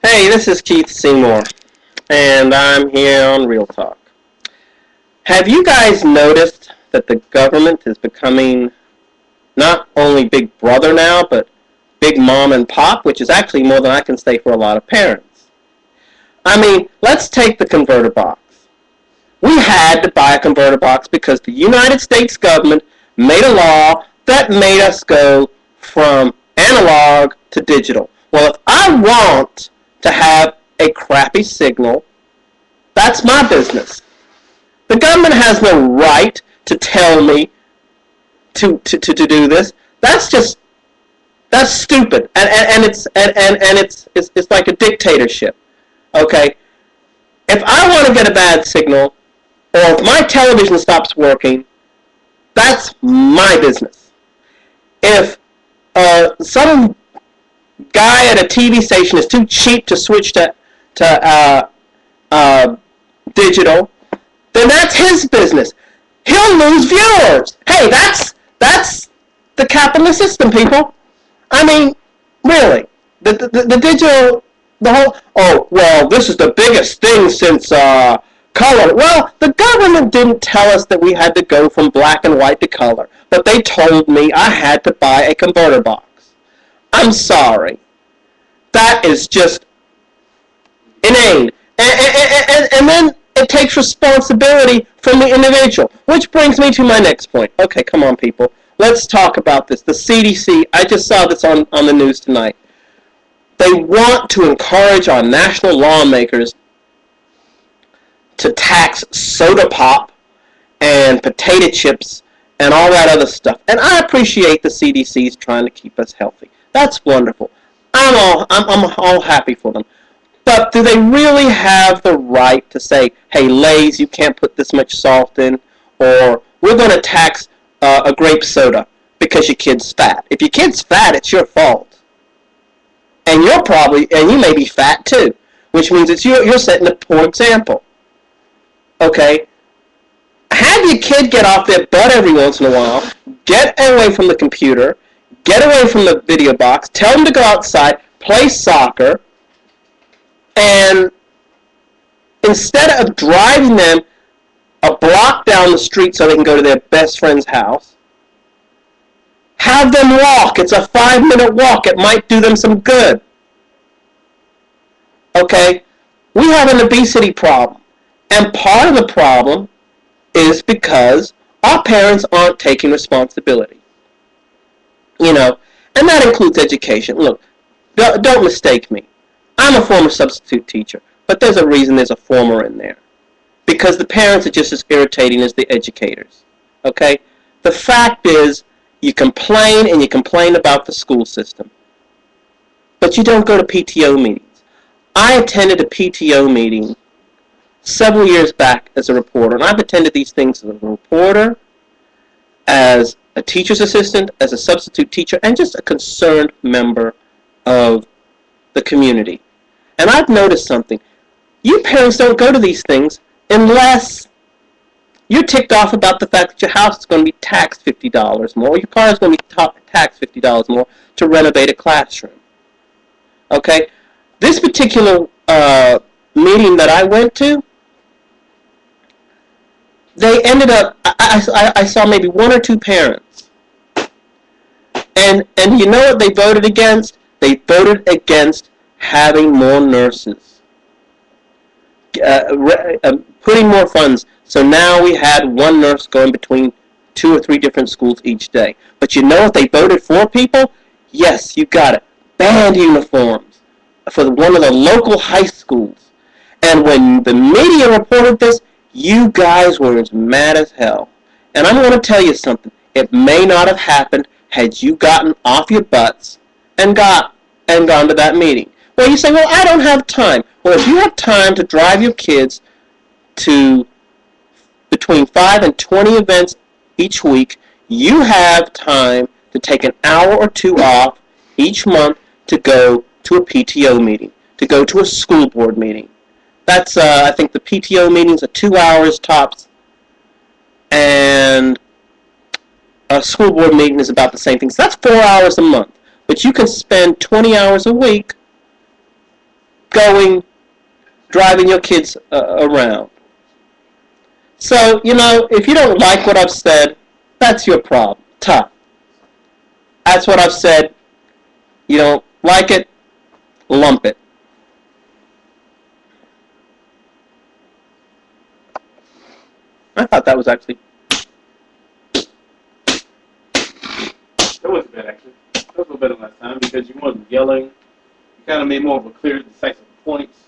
Hey, this is Keith Seymour, and I'm here on Real Talk. Have you guys noticed that the government is becoming not only Big Brother now, but Big Mom and Pop, which is actually more than I can say for a lot of parents? I mean, let's take the converter box. We had to buy a converter box because the United States government made a law that made us go from analog to digital. Well, if I want to have a crappy signal, that's my business. The government has no right to tell me to do this. That's stupid, and it's like a dictatorship. Okay, if I want to get a bad signal, or if my television stops working, that's my business. If some guy at a TV station is too cheap to switch to digital, then that's his business. He'll lose viewers. Hey, that's the capitalist system, people. I mean, really, the digital, the whole. Oh well, this is the biggest thing since color. Well, the government didn't tell us that we had to go from black and white to color, but they told me I had to buy a converter box. I'm sorry. That is just inane. And then it takes responsibility from the individual, which brings me to my next point. Okay, come on, people. Let's talk about this. The CDC, I just saw this on the news tonight. They want to encourage our national lawmakers to tax soda pop and potato chips and all that other stuff. And I appreciate the CDC's trying to keep us healthy. That's wonderful. I'm all happy for them. But do they really have the right to say, hey, Lay's, you can't put this much salt in, or we're going to tax a grape soda because your kid's fat? If your kid's fat, it's your fault. And you may be fat too, which means you're setting a poor example. Okay? Have your kid get off their butt every once in a while, get away from the computer, get away from the video box, tell them to go outside, play soccer, and instead of driving them a block down the street so they can go to their best friend's house, have them walk. It's a 5-minute walk. It might do them some good. Okay? We have an obesity problem. And part of the problem is because our parents aren't taking responsibility. You know, and that includes education. Look, don't mistake me. I'm a former substitute teacher, but there's a reason there's a former in there. Because the parents are just as irritating as the educators. Okay? The fact is, you complain and you complain about the school system. But you don't go to PTO meetings. I attended a PTO meeting several years back as a reporter, and I've attended these things as a reporter, as a teacher's assistant, as a substitute teacher, and just a concerned member of the community. And I've noticed something. You parents don't go to these things unless you're ticked off about the fact that your house is going to be taxed $50 more, or your car is going to be taxed $50 more to renovate a classroom. Okay? This particular meeting that I went to, they ended up, I saw maybe one or two parents. And you know what they voted against? They voted against having more nurses. Putting more funds. So now we had one nurse going between 2 or 3 different schools each day. But you know what they voted for, people? Yes, you got it. Band uniforms for one of the local high schools. And when the media reported this, you guys were as mad as hell. And I'm going to tell you something. It may not have happened had you gotten off your butts and gone to that meeting. Well, you say, well, I don't have time. Well, if you have time to drive your kids to between 5 and 20 events each week, you have time to take an hour or 2 off each month to go to a PTO meeting, to go to a school board meeting. That's, I think the PTO meetings are 2 hours tops, and a school board meeting is about the same thing. So that's 4 hours a month. But you can spend 20 hours a week driving your kids around. So, if you don't like what I've said, that's your problem. Tough. That's what I've said. You don't like it, lump it. I thought that was actually... That wasn't bad, actually. That was a little better last time because you wasn't yelling. You kind of made more of a clear, decisive points.